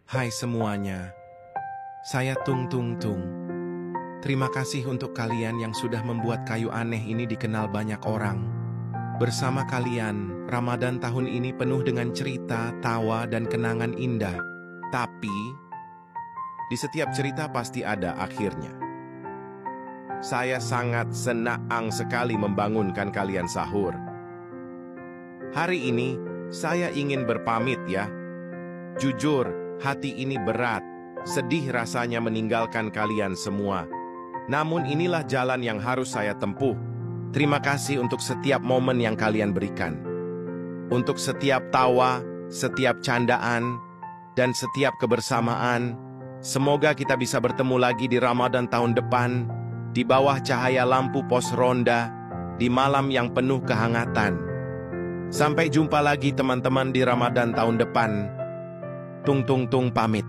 Hai semuanya, saya Tung Tung Tung. Terima kasih untuk kalian yang sudah membuat kayu aneh ini dikenal banyak orang. Bersama kalian, Ramadan tahun ini penuh dengan cerita, tawa, dan kenangan indah. Tapi, di setiap cerita pasti ada akhirnya. Saya sangat senang sekali membangunkan kalian sahur. Hari ini, saya ingin berpamit ya. Jujur, hati ini berat, sedih rasanya meninggalkan kalian semua. Namun inilah jalan yang harus saya tempuh. Terima kasih untuk setiap momen yang kalian berikan. Untuk setiap tawa, setiap candaan, dan setiap kebersamaan. Semoga kita bisa bertemu lagi di Ramadan tahun depan, di bawah cahaya lampu pos ronda, di malam yang penuh kehangatan. Sampai jumpa lagi teman-teman di Ramadan tahun depan. Tung Tung Tung pamit.